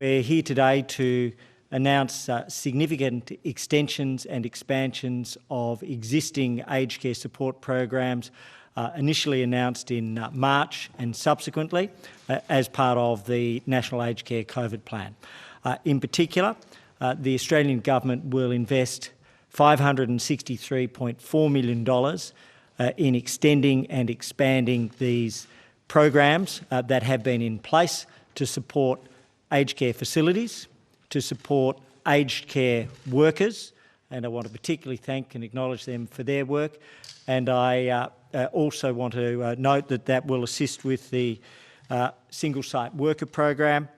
We're here today to announce significant extensions and expansions of existing aged care support programs initially announced in March and subsequently as part of the National Aged Care COVID Plan. In particular, the Australian Government will invest $563.4 million in extending and expanding these programs that have been in place to support aged care facilities, to support aged care workers, and I want to particularly thank and acknowledge them for their work. And I also want to note that that will assist with the single site worker program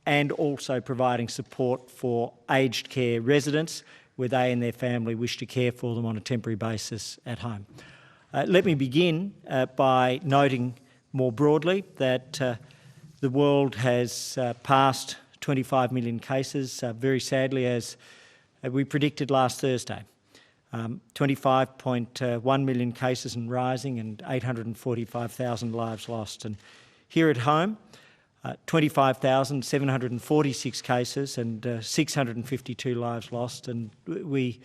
and also providing support for aged care residents where they and their family wish to care for them on a temporary basis at home. Let me begin by noting more broadly that the world has passed 25 million cases, very sadly, as we predicted last Thursday. 25.1 million cases and rising, and 845,000 lives lost. And here at home, 25,746 cases and 652 lives lost. And we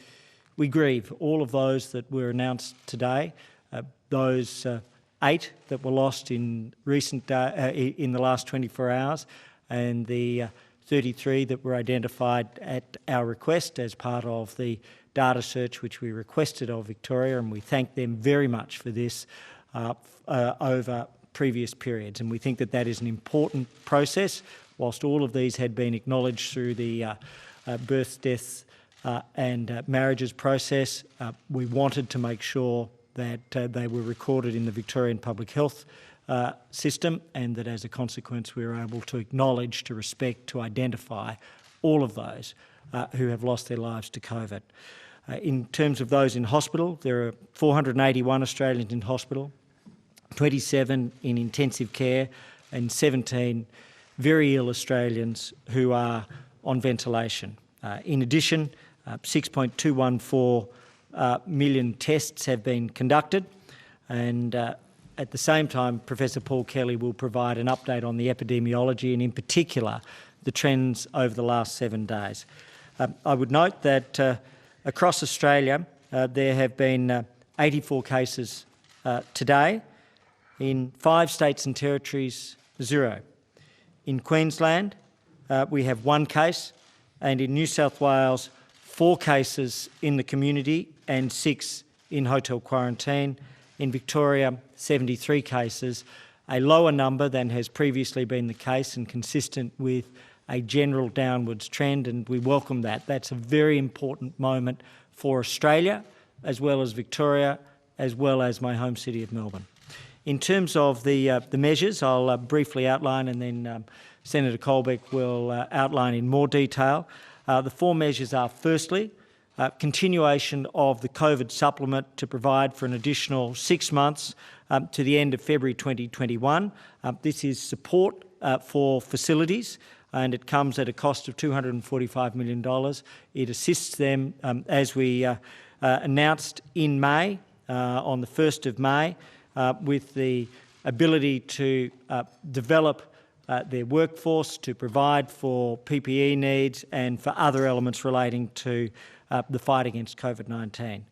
grieve all of those that were announced today, those 8 that were lost in in the last 24 hours, and the 33 that were identified at our request as part of the data search which we requested of Victoria, and we thank them very much for this over previous periods. And we think that that is an important process. Whilst all of these had been acknowledged through the births, deaths and marriages process, we wanted to make sure that they were recorded in the Victorian public health system, and that as a consequence we were able to acknowledge, to respect, to identify all of those who have lost their lives to COVID. In terms of those in hospital, there are 481 Australians in hospital, 27 in intensive care, and 17 very ill Australians who are on ventilation. In addition, 6.214 million tests have been conducted, and at the same time Professor Paul Kelly will provide an update on the epidemiology and in particular the trends over the last 7 days. I would note that across Australia there have been 84 cases today. In 5 states and territories, 0. In Queensland we have 1 case, and in New South Wales 4 cases in the community and 6 in hotel quarantine. In Victoria, 73 cases, a lower number than has previously been the case and consistent with a general downwards trend, and we welcome that. That's a very important moment for Australia, as well as Victoria, as well as my home city of Melbourne. In terms of the measures, I'll briefly outline, and then Senator Colbeck will outline in more detail. The 4 measures are, firstly, continuation of the COVID supplement to provide for an additional 6 months to the end of February 2021. This is support for facilities, and it comes at a cost of $245 million. It assists them, as we announced in May, on the 1st of May, with the ability to develop their workforce, to provide for PPE needs and for other elements relating to the fight against COVID-19.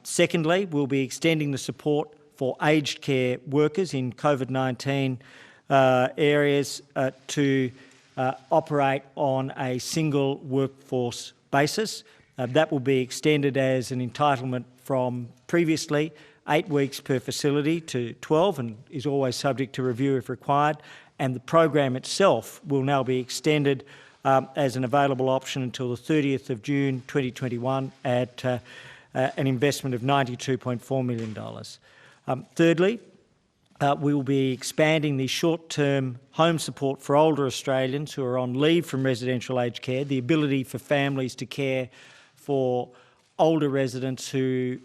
Secondly, we'll be extending the support for aged care workers in COVID-19 areas to operate on a single workforce basis. That will be extended as an entitlement from previously 8 weeks per facility to 12, and is always subject to review if required. And the program itself will now be extended as an available option until the 30th of June 2021 at an investment of $92.4 million. Thirdly, we will be expanding the short-term home support for older Australians who are on leave from residential aged care, the ability for families to care for older residents who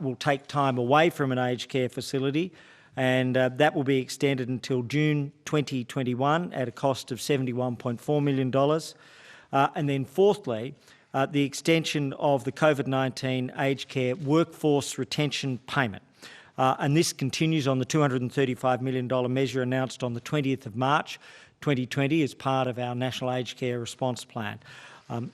will take time away from an aged care facility, and that will be extended until June 2021 at a cost of $71.4 million. And then fourthly, the extension of the COVID-19 aged care workforce retention payment. And this continues on the $235 million measure announced on the 20th of March 2020 as part of our National Aged Care Response Plan.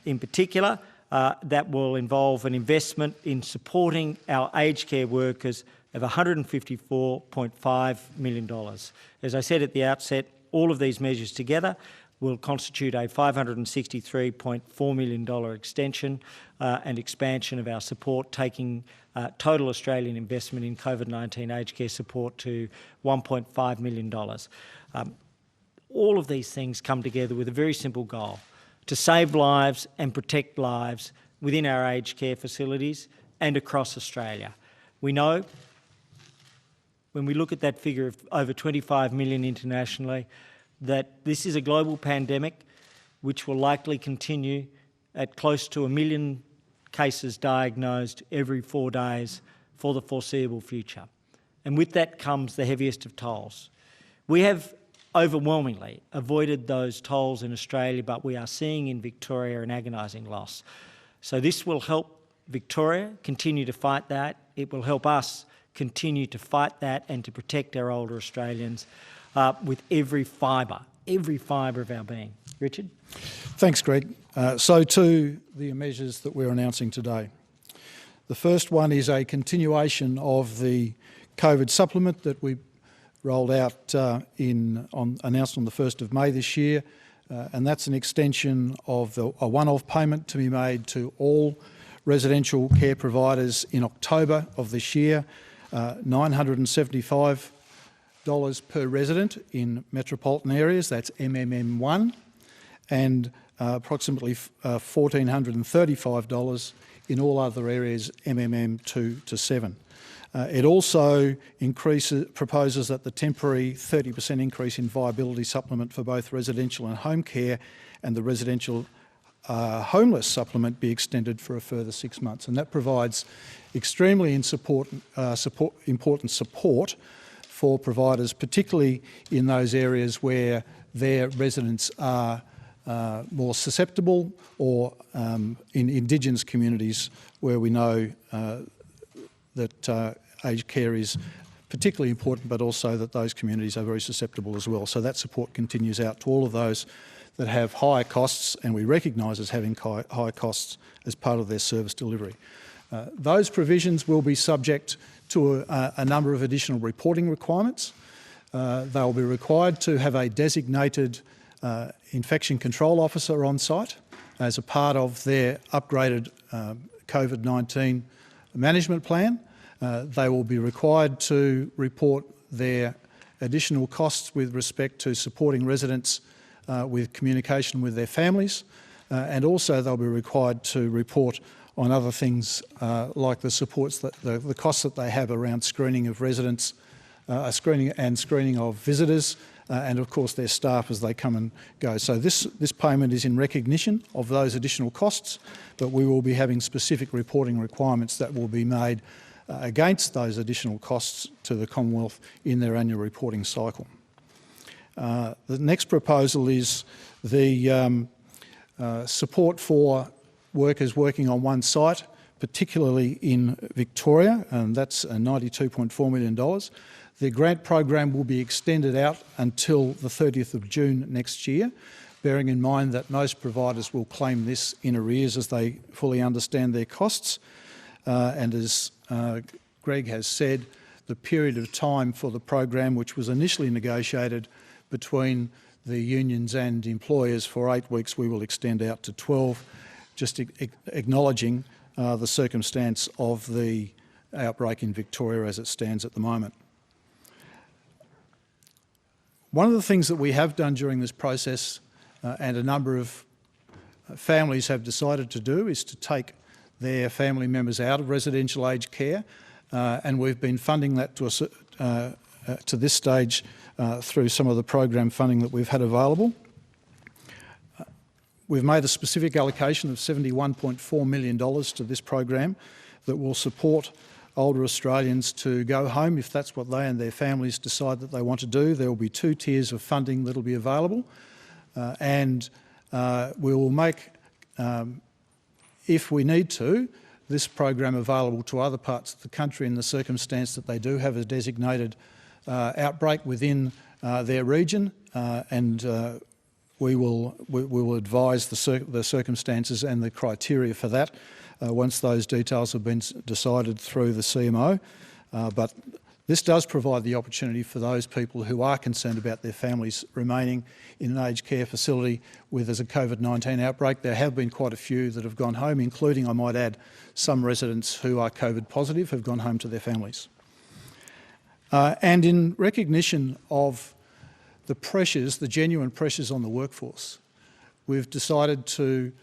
In particular, that will involve an investment in supporting our aged care workers of $154.5 million. As I said at the outset, all of these measures together will constitute a $563.4 million extension and expansion of our support, taking total Australian investment in COVID-19 aged care support to $1.5 million. All of these things come together with a very simple goal: to save lives and protect lives within our aged care facilities and across Australia. We know, when we look at that figure of over 25 million internationally, that this is a global pandemic which will likely continue at close to 1 million cases diagnosed every 4 days for the foreseeable future. And with that comes the heaviest of tolls. We have overwhelmingly avoided those tolls in Australia, but we are seeing in Victoria an agonising loss. So this will help Victoria continue to fight that. It will help us continue to fight that and to protect our older Australians with every fibre of our being. Richard? Thanks, Greg. So to the measures that we're announcing today. The first one is a continuation of the COVID supplement that we rolled out, announced on the 1st of May this year, and that's an extension of a one-off payment to be made to all residential care providers in October of this year, $975 per resident in metropolitan areas, that's MMM1, and approximately $1,435 in all other areas, MMM2 to 7. It also proposes that the temporary 30% increase in viability supplement for both residential and home care and the residential homeless supplement be extended for a further 6 months. And that provides extremely important support for providers, particularly in those areas where their residents are more susceptible, or in Indigenous communities where we know that aged care is particularly important, but also that those communities are very susceptible as well. So that support continues out to all of those that have higher costs, and we recognise as having high costs as part of their service delivery. Those provisions will be subject to a number of additional reporting requirements. They'll be required to have a designated infection control officer on site as a part of their upgraded COVID-19 management plan. They will be required to report their additional costs with respect to supporting residents with communication with their families, and also they'll be required to report on other things like the supports that the costs that they have around screening of residents, screening of visitors, and of course their staff as they come and go. So this payment is in recognition of those additional costs, but we will be having specific reporting requirements that will be made against those additional costs to the Commonwealth in their annual reporting cycle. The next proposal is the support for workers working on one site, particularly in Victoria, and that's $92.4 million. The grant program will be extended out until the 30th of June next year, bearing in mind that most providers will claim this in arrears as they fully understand their costs. And as Greg has said, the period of time for the program, which was initially negotiated between the unions and employers for 8 weeks, we will extend out to 12, just acknowledging the circumstance of the outbreak in Victoria as it stands at the moment. One of the things that we have done during this process, and a number of families have decided to do, is to take their family members out of residential aged care, and we've been funding that to this stage through some of the program funding that we've had available. We've made a specific allocation of $71.4 million to this program that will support older Australians to go home if that's what they and their families decide that they want to do. There will be 2 tiers of funding that will be available, and we will make, if we need to, this program available to other parts of the country in the circumstance that they do have a designated outbreak within their region, and we will advise the circumstances and the criteria for that once those details have been decided through the CMO. But this does provide the opportunity for those people who are concerned about their families remaining in an aged care facility where there's a COVID-19 outbreak. There have been quite a few that have gone home, including, I might add, some residents who are COVID positive have gone home to their families. And in recognition of the pressures, the genuine pressures on the workforce, we've decided to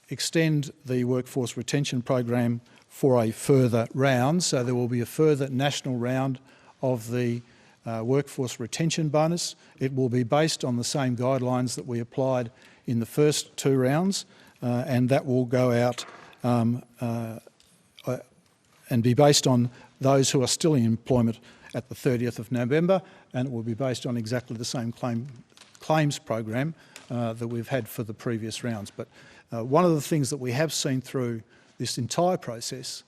extend the workforce retention program for a further round. So there will be a further national round of the workforce retention bonus. It will be based on the same guidelines that we applied in the first two rounds, and that will go out and be based on those who are still in employment at the 30th of November, and it will be based on exactly the same claims program that we've had for the previous rounds. But one of the things that we have seen through this entire process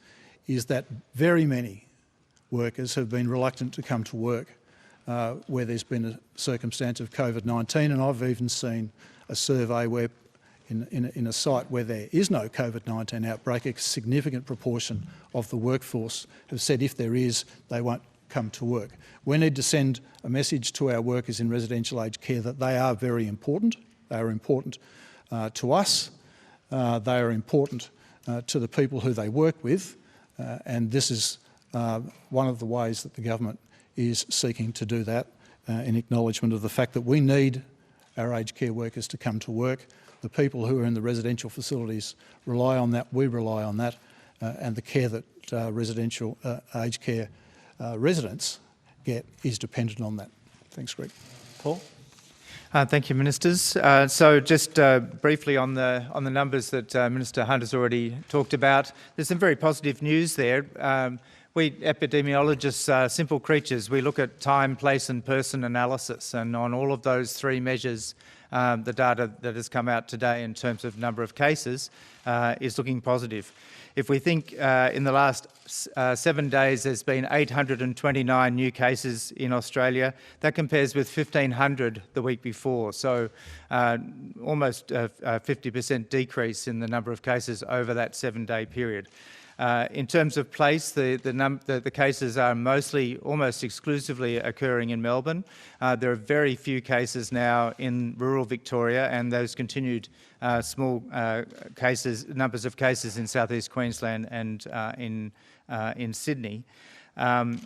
is that very many workers have been reluctant to come to work where there's been a circumstance of COVID-19, and I've even seen a survey where in a site where there is no COVID-19 outbreak, a significant proportion of the workforce have said if there is, they won't come to work. We need to send a message to our workers in residential aged care that they are very important. They are important to us. They are important to the people who they work with, and this is one of the ways that the government is seeking to do that in acknowledgement of the fact that we need our aged care workers to come to work. The people who are in the residential facilities rely on that, we rely on that, and the care that residential aged care residents get is dependent on that. Thanks, Greg. Paul? Thank you, Ministers. So just briefly on the numbers that Minister Hunt has already talked about, there's some very positive news there. We epidemiologists are simple creatures. We look at time, place and person analysis, and on all of those three measures, the data that has come out today in terms of number of cases is looking positive. If we think in the last 7 days there's been 829 new cases in Australia, that compares with 1,500 the week before, so almost a 50% decrease in the number of cases over that 7-day period. In terms of place, the cases are mostly, almost exclusively occurring in Melbourne. There are very few cases now in rural Victoria, and those continued small numbers of cases in southeast Queensland and in Sydney. So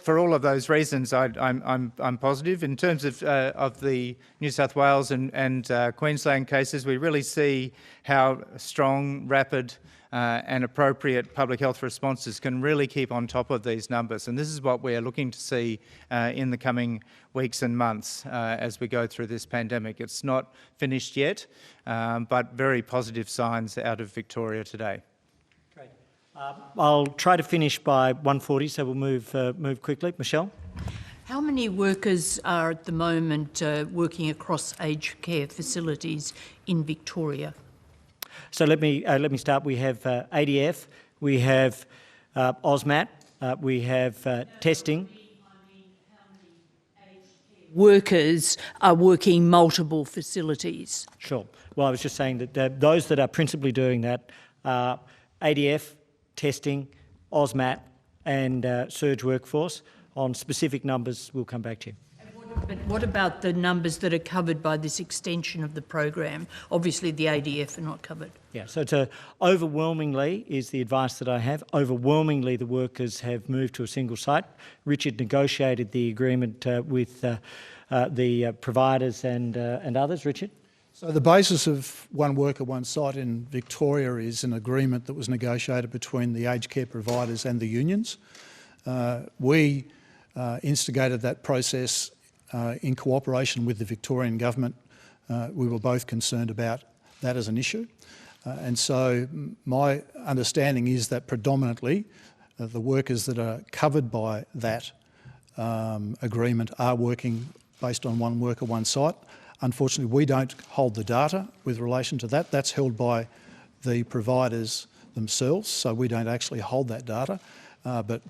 for all of those reasons, I'm positive. In terms of the New South Wales and Queensland cases, we really see how strong, rapid and appropriate public health responses can really keep on top of these numbers. And this is what we're looking to see in the coming weeks and months as we go through this pandemic. It's not finished yet, but very positive signs out of Victoria today. Great. I'll try to finish by 1:40, so we'll move quickly. Michelle? How many workers are at the moment working across aged care facilities in Victoria? So let me start. We have ADF, we have Ozmat, we have testing. Workers are working multiple facilities. Sure. Well, I was just saying that those that are principally doing that are ADF, testing, Ozmat and surge workforce. On specific numbers, we'll come back to you. But what about the numbers that are covered by this extension of the program? Obviously the ADF are not covered. Yeah, so overwhelmingly is the advice that I have. Overwhelmingly the workers have moved to a single site. Richard negotiated the agreement with the providers and others. Richard? So the basis of one worker, one site in Victoria is an agreement that was negotiated between the aged care providers and the unions. We instigated that process in cooperation with the Victorian government. We were both concerned about that as an issue. And so my understanding is that predominantly the workers that are covered by that agreement are working based on one worker, one site. Unfortunately, we don't hold the data with relation to that. That's held by the providers themselves, so we don't actually hold that data. But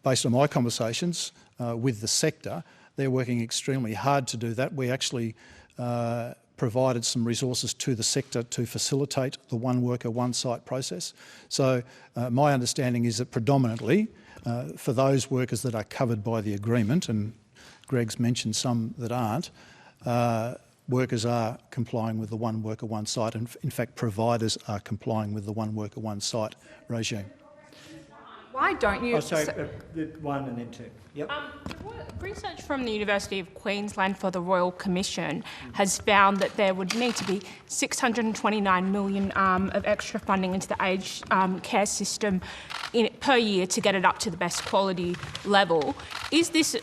based on my conversations with the sector, they're working extremely hard to do that. We actually provided some resources to the sector to facilitate the one worker, one site process. So my understanding is that predominantly for those workers that are covered by the agreement, and Greg's mentioned some that aren't, workers are complying with the one worker, one site, and in fact providers are complying with the one worker, one site regime. Why don't you... Oh, sorry, one and then two. Yep. Research from the University of Queensland for the Royal Commission has found that there would need to be $629 million of extra funding into the aged care system per year to get it up to the best quality level. Is this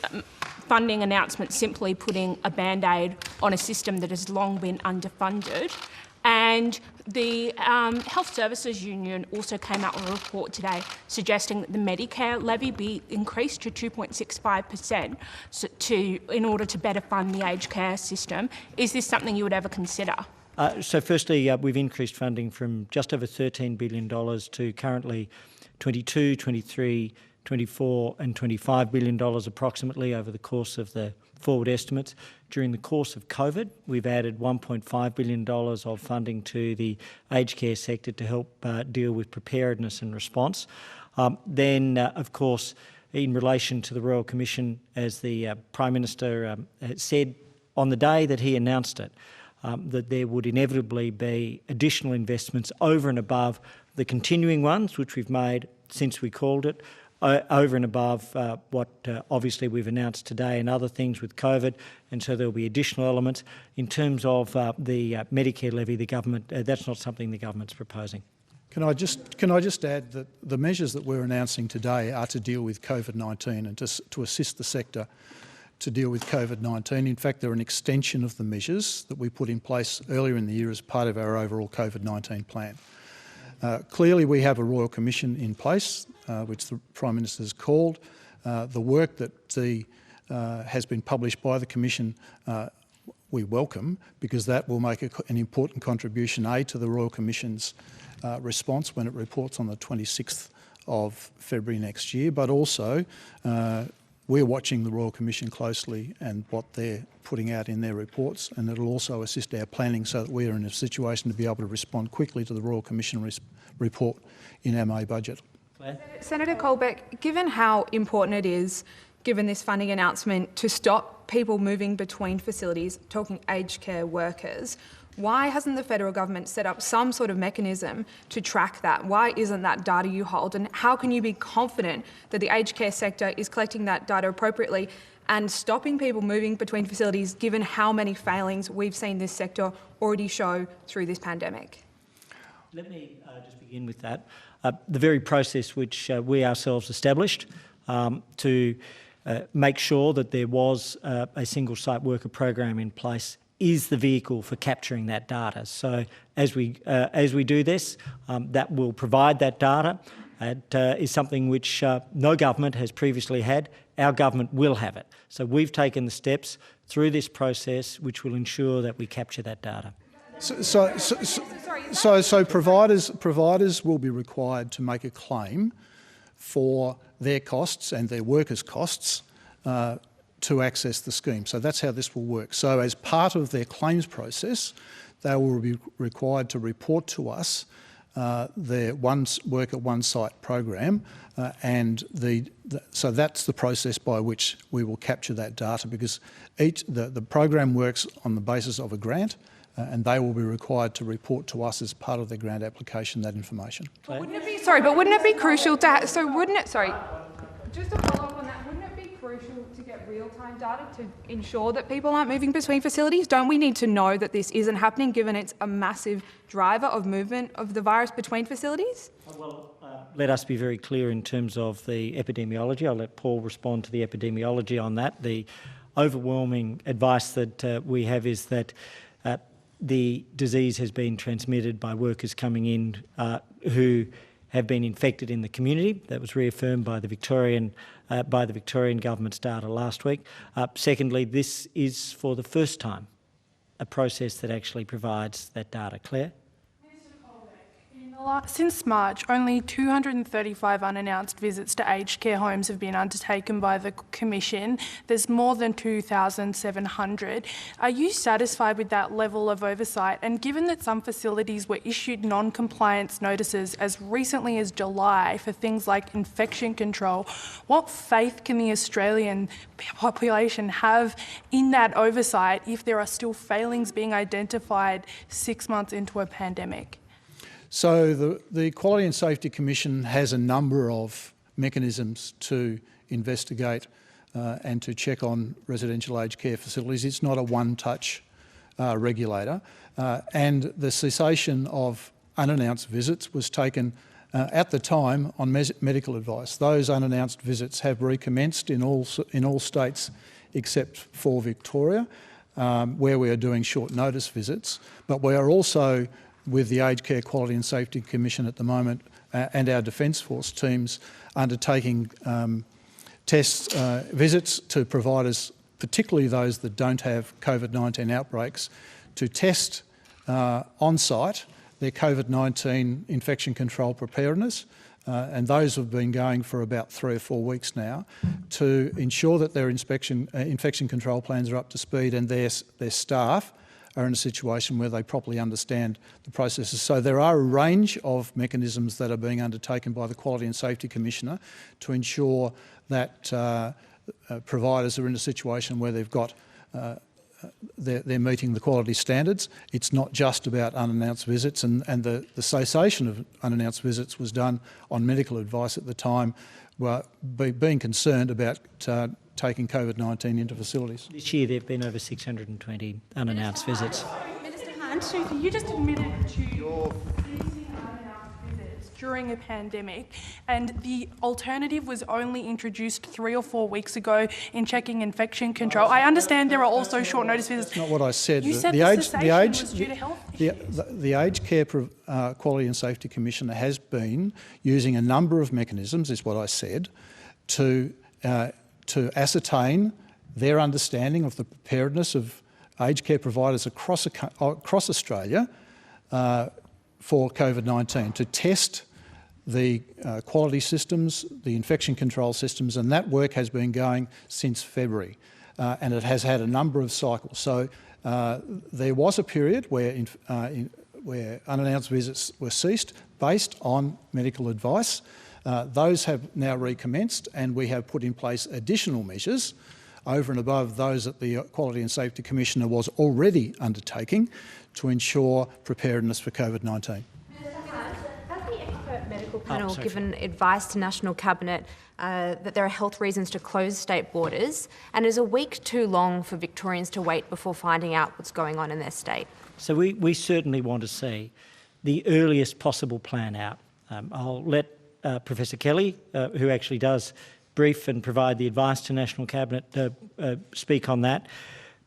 funding announcement simply putting a band-aid on a system that has long been underfunded? And the Health Services Union also came out with a report today suggesting that the Medicare levy be increased to 2.65% in order to better fund the aged care system. Is this something you would ever consider? So firstly, we've increased funding from just over $13 billion to currently 22, 23, 24 and $25 billion approximately over the course of the forward estimates. During the course of COVID, we've added $1.5 billion of funding to the aged care sector to help deal with preparedness and response. Then, of course, in relation to the Royal Commission, as the Prime Minister said on the day that he announced it, that there would inevitably be additional investments over and above the continuing ones, which we've made since we called it, over and above what obviously we've announced today and other things with COVID, and so there'll be additional elements. In terms of the Medicare levy, the government, that's not something the government's proposing. Can I just add that the measures that we're announcing today are to deal with COVID-19 and to assist the sector to deal with COVID-19. In fact, they're an extension of the measures that we put in place earlier in the year as part of our overall COVID-19 plan. Clearly, we have a Royal Commission in place, which the Prime Minister has called. The work that has been published by the Commission we welcome, because that will make an important contribution, to the Royal Commission's response when it reports on the 26th of February next year, but also we're watching the Royal Commission closely and what they're putting out in their reports, and it'll also assist our planning so that we're in a situation to be able to respond quickly to the Royal Commission report in our May budget. Claire? Senator Colbeck, given how important it is, given this funding announcement, to stop people moving between facilities, talking aged care workers, why hasn't the federal government set up some sort of mechanism to track that? Why isn't that data you hold? And how can you be confident that the aged care sector is collecting that data appropriately and stopping people moving between facilities, given how many failings we've seen this sector already show through this pandemic? Let me just begin with that. The very process which we ourselves established to make sure that there was a single site worker program in place is the vehicle for capturing that data. So as we do this, that will provide that data. It is something which no government has previously had. Our government will have it. So we've taken the steps through this process which will ensure that we capture that data. So providers will be required to make a claim for their costs and their workers' costs to access the scheme. So that's how this will work. So as part of their claims process, they will be required to report to us their one worker, one site program, so that's the process by which we will capture that data, because the program works on the basis of a grant, and they will be required to report to us as part of their grant application that information. But wouldn't it be crucial to just to follow up on that, wouldn't it be crucial to get real-time data to ensure that people aren't moving between facilities? Don't we need to know that this isn't happening, given it's a massive driver of movement of the virus between facilities? Well, let us be very clear in terms of the epidemiology. I'll let Paul respond to the epidemiology on that. The overwhelming advice that we have is that the disease has been transmitted by workers coming in who have been infected in the community. That was reaffirmed by the Victorian government's data last week. Secondly, this is for the first time a process that actually provides that data. Claire? Mr. Colbeck, in Since March, only 235 unannounced visits to aged care homes have been undertaken by the Commission. There's more than 2,700. Are you satisfied with that level of oversight? And given that some facilities were issued non-compliance notices as recently as July for things like infection control, what faith can the Australian population have in that oversight if there are still failings being identified 6 months into a pandemic? So the Quality and Safety Commission has a number of mechanisms to investigate and to check on residential aged care facilities. It's not a one-touch regulator. And the cessation of unannounced visits was taken at the time on medical advice. Those unannounced visits have recommenced in all states except for Victoria, where we are doing short notice visits. But we are also, with the Aged Care Quality and Safety Commission at the moment and our Defence Force teams, undertaking visits to providers, particularly those that don't have COVID-19 outbreaks, to test on-site their COVID-19 infection control preparedness, and those have been going for about 3 or 4 weeks now, to ensure that their infection control plans are up to speed and their staff are in a situation where they properly understand the processes. So there are a range of mechanisms that are being undertaken by the Quality and Safety Commissioner to ensure that providers are in a situation where they've got they're meeting the quality standards. It's not just about unannounced visits, and the cessation of unannounced visits was done on medical advice at the time, being concerned about taking COVID-19 into facilities. This year there have been over 620 unannounced visits. Minister Hunt, you just admitted to ceasing unannounced visits during a pandemic, and the alternative was only introduced 3 or 4 weeks ago in checking infection control. I understand there are also short notice visits. That's not what I said. You said the cessation was due to health issues. The Aged Care Quality and Safety Commissioner has been using a number of mechanisms, is what I said, to ascertain their understanding of the preparedness of aged care providers across Australia for COVID-19, to test the quality systems, the infection control systems, and that work has been going since February, and it has had a number of cycles. So there was a period where unannounced visits were ceased based on medical advice. Those have now recommenced, and we have put in place additional measures over and above those that the Quality and Safety Commissioner was already undertaking to ensure preparedness for COVID-19. Has the expert medical panel given advice to National Cabinet that there are health reasons to close state borders, and is a week too long for Victorians to wait before finding out what's going on in their state? So we certainly want to see the earliest possible plan out. I'll let Professor Kelly, who actually does brief and provide the advice to National Cabinet, speak on that.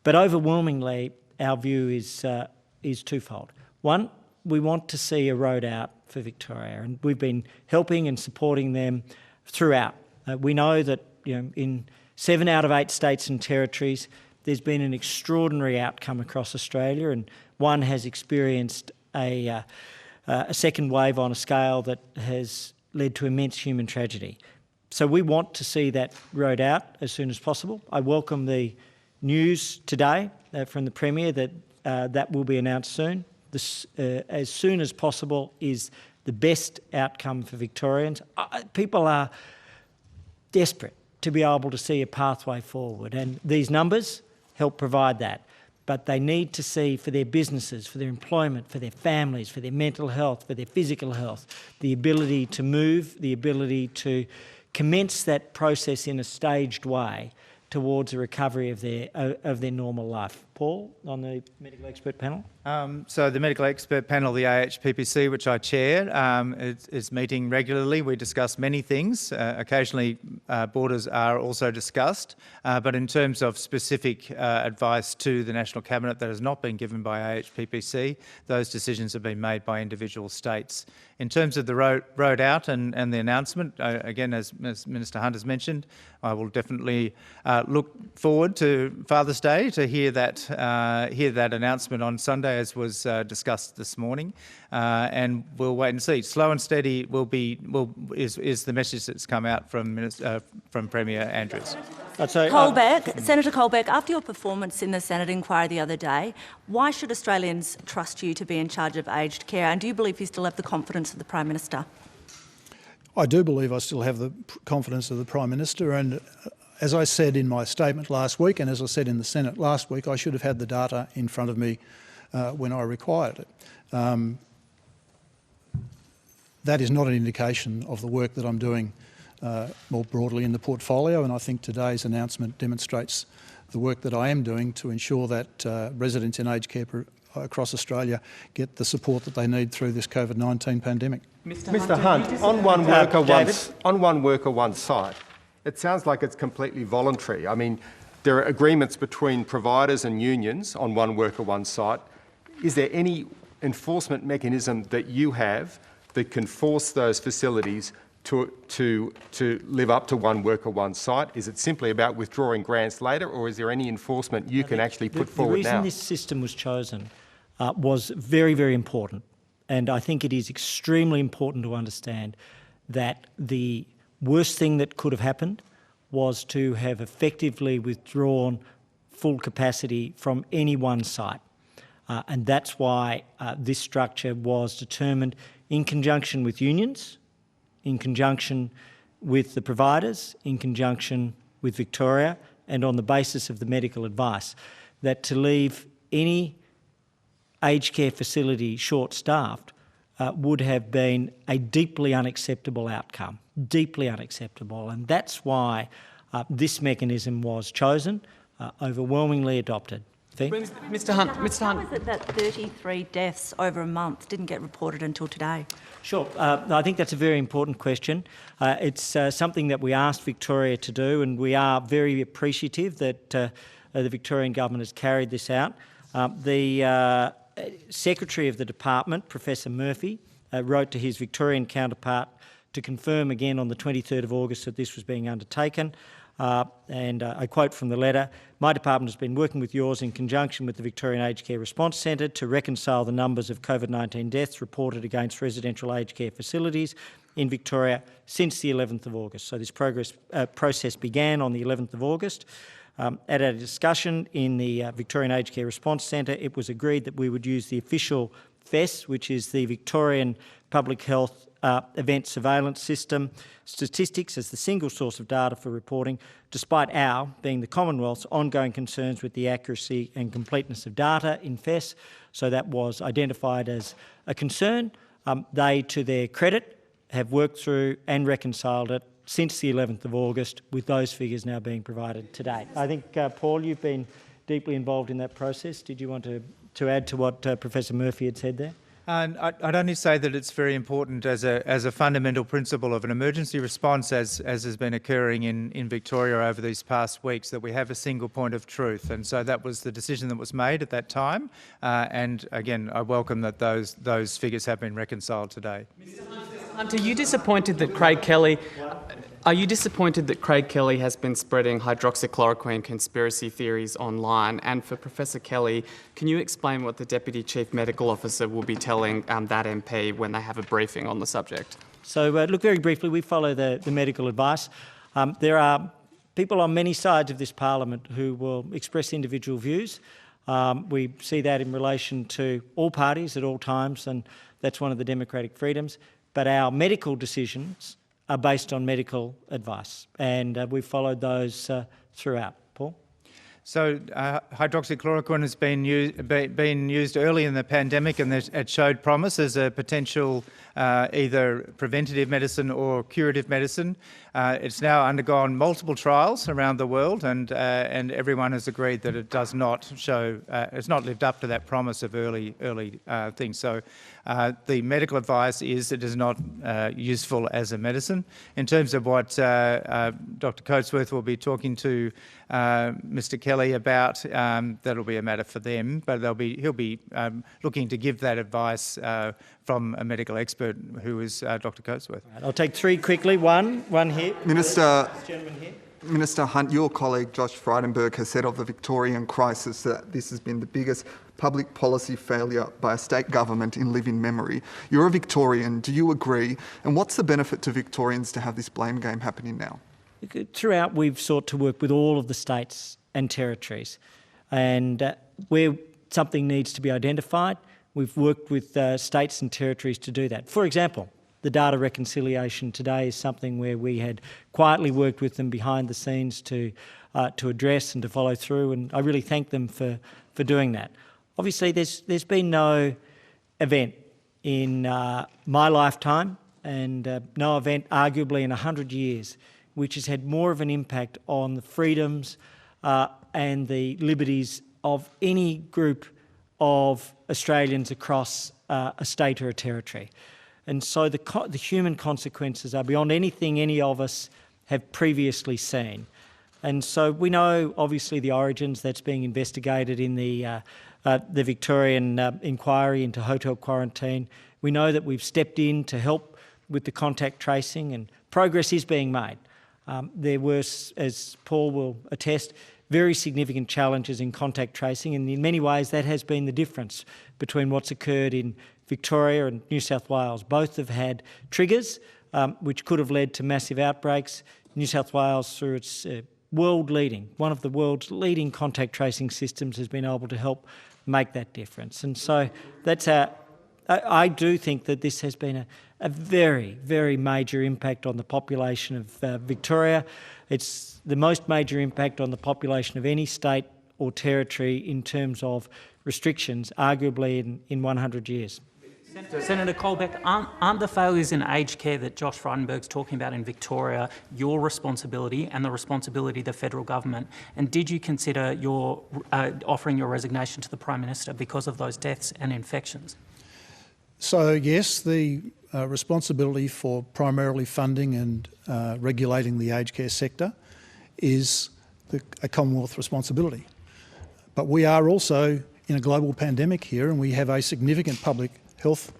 But overwhelmingly, our view is twofold. One, we want to see a road out for Victoria, and we've been helping and supporting them throughout. We know that in 7 out of 8 states and territories, there's been an extraordinary outcome across Australia, and one has experienced a second wave on a scale that has led to immense human tragedy. So we want to see that road out as soon as possible. I welcome the news today from the Premier that that will be announced soon. This, as soon as possible, is the best outcome for Victorians. People are desperate to be able to see a pathway forward, and these numbers help provide that. But they need to see, for their businesses, for their employment, for their families, for their mental health, for their physical health, the ability to move, the ability to commence that process in a staged way towards a recovery of their normal life. Paul, on the medical expert panel? So the medical expert panel, the AHPPC, which I chair, is meeting regularly. We discuss many things. Occasionally borders are also discussed, but in terms of specific advice to the National Cabinet that has not been given by AHPPC, those decisions have been made by individual states. In terms of the road out and the announcement, again, as Minister Hunt has mentioned, I will definitely look forward to Father's Day to hear that hear that announcement on Sunday, as was discussed this morning, and we'll wait and see. Slow and steady is the message that's come out from Premier Andrews. Colbeck, Senator Colbeck, after your performance in the Senate inquiry the other day, why should Australians trust you to be in charge of aged care, and do you believe you still have the confidence of the Prime Minister? I do believe I still have the confidence of the Prime Minister, and as I said in my statement last week, and as I said in the Senate last week, I should have had the data in front of me when I required it. That is not an indication of the work that I'm doing more broadly in the portfolio, and I think today's announcement demonstrates the work that I am doing to ensure that residents in aged care across Australia get the support that they need through this COVID-19 pandemic. Mr Hunt, on one worker, one site, it sounds like it's completely voluntary. I mean, there are agreements between providers and unions on one worker, one site. Is there any enforcement mechanism that you have that can force those facilities to live up to one worker, one site? Is it simply about withdrawing grants later, or is there any enforcement you can actually put forward now? The reason this system was chosen was very, very important. And I think it is extremely important to understand that the worst thing that could have happened was to have effectively withdrawn full capacity from any one site. And that's why this structure was determined in conjunction with unions, in conjunction with the providers, in conjunction with Victoria, and on the basis of the medical advice, that to leave any aged care facility short-staffed would have been a deeply unacceptable outcome, deeply unacceptable. And that's why this mechanism was chosen, overwhelmingly adopted. Mr Hunt. How is it that 33 deaths over a month didn't get reported until today? Sure. I think that's a very important question. It's something that we asked Victoria to do, and we are very appreciative that the Victorian government has carried this out. The Secretary of the Department, Professor Murphy, wrote to his Victorian counterpart to confirm again on the 23rd of August that this was being undertaken. And I quote from the letter, "My department has been working with yours in conjunction with the Victorian Aged Care Response Centre to reconcile the numbers of COVID-19 deaths reported against residential aged care facilities in Victoria since the 11th of August. So this process began on the 11th of August. At a discussion in the Victorian Aged Care Response Centre, it was agreed that we would use the official FES, which is the Victorian Public Health Event Surveillance System statistics, as the single source of data for reporting, despite our, being the Commonwealth's, ongoing concerns with the accuracy and completeness of data in FES. So that was identified as a concern. They, to their credit, have worked through and reconciled it since the 11th of August, with those figures now being provided today. I think, Paul, you've been deeply involved in that process. Did you want to add to what Professor Murphy had said there? I'd only say that it's very important as a fundamental principle of an emergency response, as has been occurring in Victoria over these past weeks, that we have a single point of truth. And so that was the decision that was made at that time. And again, I welcome that those figures have been reconciled today. Hunt, are you disappointed that Craig Kelly has been spreading hydroxychloroquine conspiracy theories online? And for Professor Kelly, can you explain what the Deputy Chief Medical Officer will be telling that MP when they have a briefing on the subject? So, look, very briefly, we follow the medical advice. There are people on many sides of this parliament who will express individual views. We see that in relation to all parties at all times, and that's one of the democratic freedoms. But our medical decisions are based on medical advice, and we've followed those throughout. Paul? So hydroxychloroquine has been used early in the pandemic, and it showed promise as a potential either preventative medicine or curative medicine. It's now undergone multiple trials around the world, and everyone has agreed that it does not show, it's not lived up to that promise of early things. So the medical advice is it is not useful as a medicine. In terms of what Dr. Coatsworth will be talking to Mr. Kelly about, that'll be a matter for them, but he'll be looking to give that advice from a medical expert who is Dr. Coatsworth. I'll take three quickly. One here. Minister, This gentleman here. Minister Hunt, your colleague Josh Frydenberg has said of the Victorian crisis that this has been the biggest public policy failure by a state government in living memory. You're a Victorian, do you agree? And what's the benefit to Victorians to have this blame game happening now? Throughout, we've sought to work with all of the states and territories, and where something needs to be identified, we've worked with states and territories to do that. For example, the data reconciliation today is something where we had quietly worked with them behind the scenes to address and to follow through, and I really thank them for doing that. Obviously, there's been no event in my lifetime, and no event arguably in 100 years, which has had more of an impact on the freedoms and the liberties of any group of Australians across a state or a territory. And so the human consequences are beyond anything any of us have previously seen. And so we know, obviously, the origins that's being investigated in the Victorian inquiry into hotel quarantine. We know that we've stepped in to help with the contact tracing, and progress is being made. There were, as Paul will attest, very significant challenges in contact tracing, and in many ways that has been the difference between what's occurred in Victoria and New South Wales. Both have had triggers which could have led to massive outbreaks. New South Wales, through its one of the world's leading contact tracing systems, has been able to help make that difference. And so that's I do think that this has been a very, very major impact on the population of Victoria. It's the most major impact on the population of any state or territory in terms of restrictions, arguably in 100 years. Senator Colbeck, aren't the failures in aged care that Josh Frydenberg's talking about in Victoria your responsibility and the responsibility of the federal government? And did you consider offering your resignation to the Prime Minister because of those deaths and infections? So yes, the responsibility for primarily funding and regulating the aged care sector is a Commonwealth responsibility. But we are also in a global pandemic here, and we have a significant public health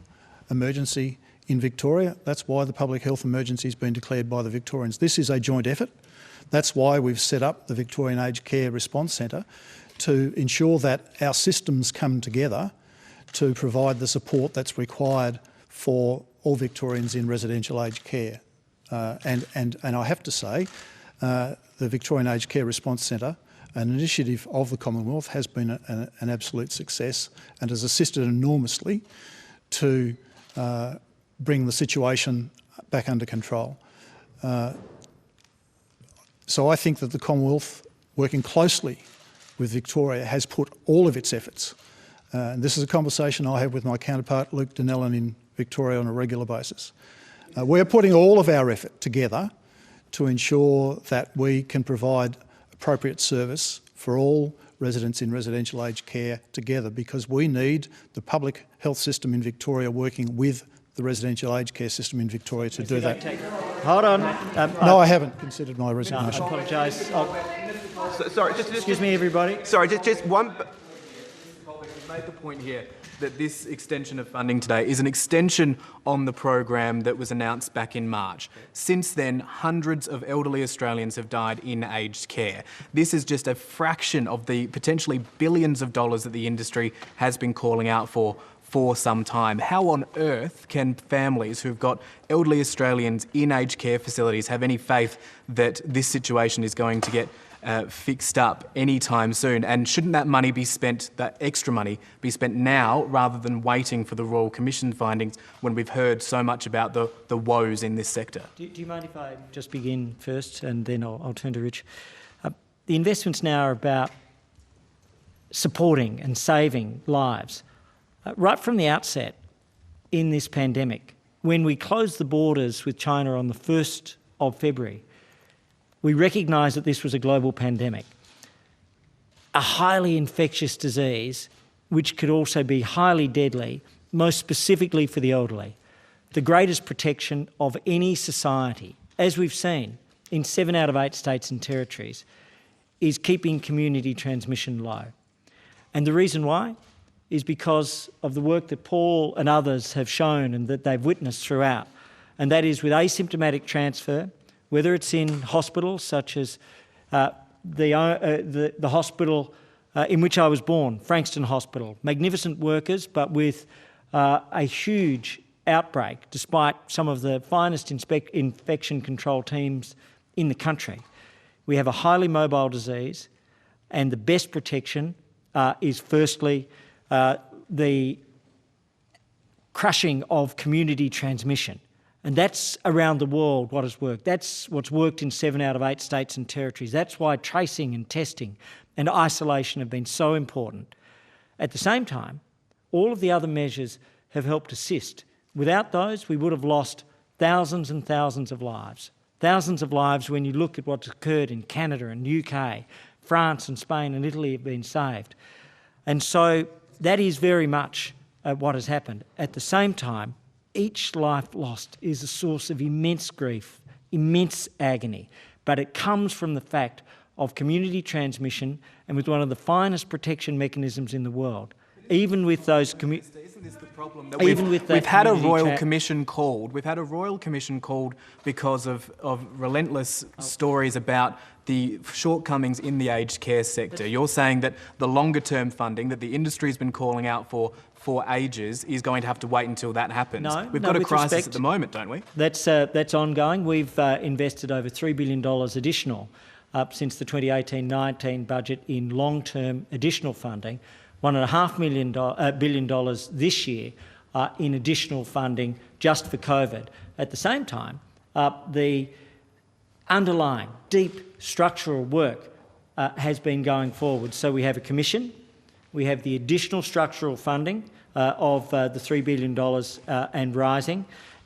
emergency in Victoria. That's why the public health emergency has been declared by the Victorians. This is a joint effort. That's why we've set up the Victorian Aged Care Response Centre, to ensure that our systems come together to provide the support that's required for all Victorians in residential aged care. And I have to say, the Victorian Aged Care Response Centre, an initiative of the Commonwealth, has been an absolute success and has assisted enormously to bring the situation back under control. So I think that the Commonwealth, working closely with Victoria, has put all of its efforts, and this is a conversation I have with my counterpart Luke Donnellan in Victoria on a regular basis. We're putting all of our effort together to ensure that we can provide appropriate service for all residents in residential aged care together, because we need the public health system in Victoria working with the residential aged care system in Victoria to do that. Hold on. No, I haven't considered my resignation. No, I apologise. Sorry, excuse me, everybody. Sorry, just one. You've made the point here that this extension of funding today is an extension on the program that was announced back in March. Since then, hundreds of elderly Australians have died in aged care. This is just a fraction of the potentially billions of dollars that the industry has been calling out for some time. How on earth can families who've got elderly Australians in aged care facilities have any faith that this situation is going to get fixed up anytime soon? And shouldn't that money be spent, that extra money, be spent now rather than waiting for the Royal Commission findings when we've heard so much about the woes in this sector? Do you mind if I just begin first and then I'll turn to Rich? The investments now are about supporting and saving lives. Right from the outset in this pandemic, when we closed the borders with China on the 1st of February, we recognised that this was a global pandemic, a highly infectious disease which could also be highly deadly, most specifically for the elderly. The greatest protection of any society, as we've seen in 7 out of 8 states and territories, is keeping community transmission low. And the reason why is because of the work that Paul and others have shown and that they've witnessed throughout, and that is with asymptomatic transfer, whether it's in hospitals such as the hospital in which I was born, Frankston Hospital. Magnificent workers, but with a huge outbreak, despite some of the finest infection control teams in the country. We have a highly mobile disease, and the best protection is firstly the crushing of community transmission. And that's around the world what has worked. That's what's worked in 7 out of 8 states and territories. That's why tracing and testing and isolation have been so important. At the same time, all of the other measures have helped assist. Without those, we would have lost thousands and thousands of lives. Thousands of lives when you look at what's occurred in Canada and UK, France and Spain and Italy have been saved. And so that is very much what has happened. At the same time, each life lost is a source of immense grief, immense agony, but it comes from the fact of community transmission and with one of the finest protection mechanisms in the world. Even with those Isn't this the problem? That we've had a royal commission called. We've had a royal commission called because of relentless stories about the shortcomings in the aged care sector. You're saying that the longer-term funding that the industry's been calling out for ages is going to have to wait until that happens. We've got a crisis at the moment, don't we? That's ongoing. We've invested over $3 billion additional since the 2018-19 budget in long-term additional funding. $1.5 billion this year in additional funding just for COVID. At the same time, the underlying deep structural work has been going forward. So we have a commission, we have the additional structural funding of the $3 billion and rising,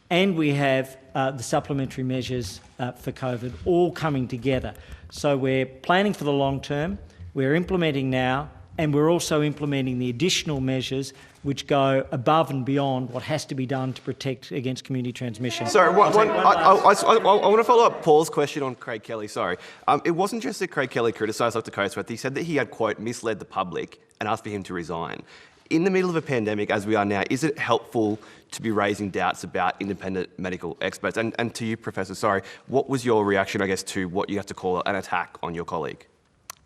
and we have the supplementary measures for COVID all coming together. So we're planning for the long term, we're implementing now, and we're also implementing the additional measures which go above and beyond what has to be done to protect against community transmission. Sorry, I want to follow up Paul's question on Craig Kelly, sorry. It wasn't just that Craig Kelly criticised Dr Coatsworth, he said that he had, quote, misled the public and asked for him to resign. In the middle of a pandemic, as we are now, is it helpful to be raising doubts about independent medical experts? And to you, Professor, sorry, what was your reaction, I guess, to what you have to call an attack on your colleague?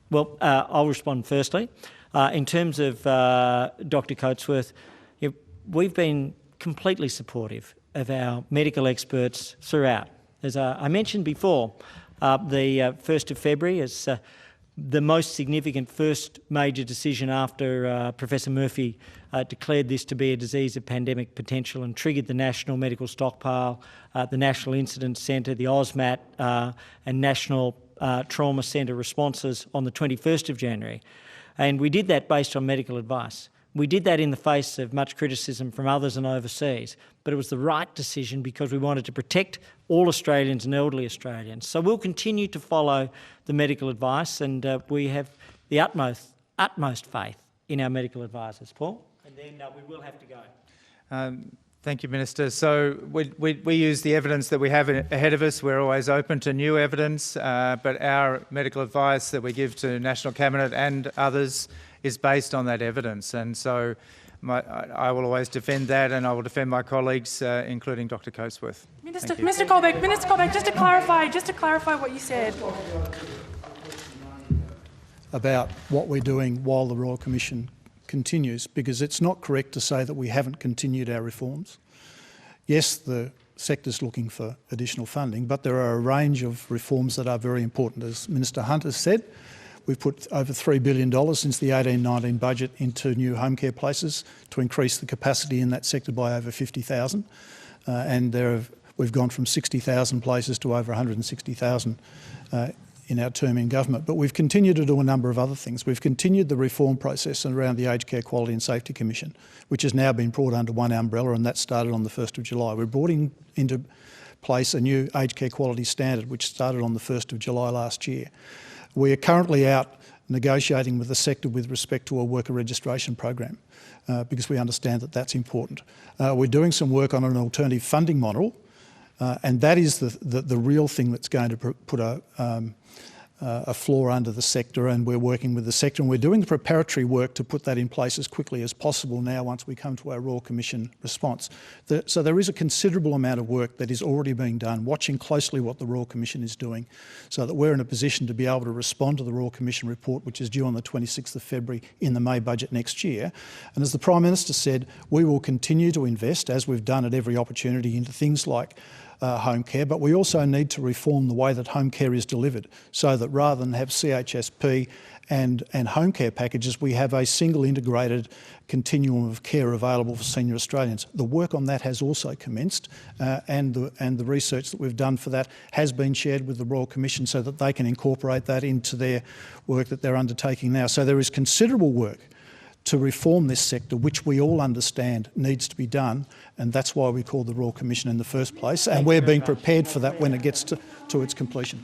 Well, I'll respond firstly. In terms of Dr Coatsworth, we've been completely supportive of our medical experts throughout. As I mentioned before, the 1st of February is the most significant first major decision after Professor Murphy declared this to be a disease of pandemic potential and triggered the National Medical Stockpile, the National Incident Centre, the AUSMAT and National Trauma Centre responses on the 21st of January. And we did that based on medical advice. We did that in the face of much criticism from others and overseas, but it was the right decision because we wanted to protect all Australians and elderly Australians. So we'll continue to follow the medical advice, and we have the utmost faith in our medical advisors. Paul? And then we will have to go. Thank you, Minister. So we use the evidence that we have ahead of us. We're always open to new evidence, but our medical advice that we give to National Cabinet and others is based on that evidence. And so I will always defend that, and I will defend my colleagues, including Dr Coatsworth. Minister Colbeck, just to clarify what you said. About what we're doing while the Royal Commission continues, because it's not correct to say that we haven't continued our reforms. Yes, the sector's looking for additional funding, but there are a range of reforms that are very important. As Minister Hunt has said, we've put over $3 billion since the 18-19 budget into new home care places to increase the capacity in that sector by over 50,000. We've gone from 60,000 places to over 160,000 in our term in government. But we've continued to do a number of other things. We've continued the reform process around the Aged Care Quality and Safety Commission, which has now been brought under one umbrella, and that started on the 1st of July. We're brought into place a new aged care quality standard, which started on the 1st of July last year. We are currently out negotiating with the sector with respect to a worker registration program, because we understand that that's important. We're doing some work on an alternative funding model, and that is the real thing that's going to put a floor under the sector, and we're working with the sector, and we're doing the preparatory work to put that in place as quickly as possible now once we come to our Royal Commission response. So there is a considerable amount of work that is already being done, watching closely what the Royal Commission is doing, so that we're in a position to be able to respond to the Royal Commission report, which is due on the 26th of February in the May budget next year. And as the Prime Minister said, we will continue to invest, as we've done at every opportunity, into things like home care, but we also need to reform the way that home care is delivered, so that rather than have CHSP and home care packages, we have a single integrated continuum of care available for senior Australians. The work on that has also commenced, and the research that we've done for that has been shared with the Royal Commission so that they can incorporate that into their work that they're undertaking now. So there is considerable work to reform this sector, which we all understand needs to be done, and that's why we called the Royal Commission in the first place, and we're being prepared for that when it gets to its completion.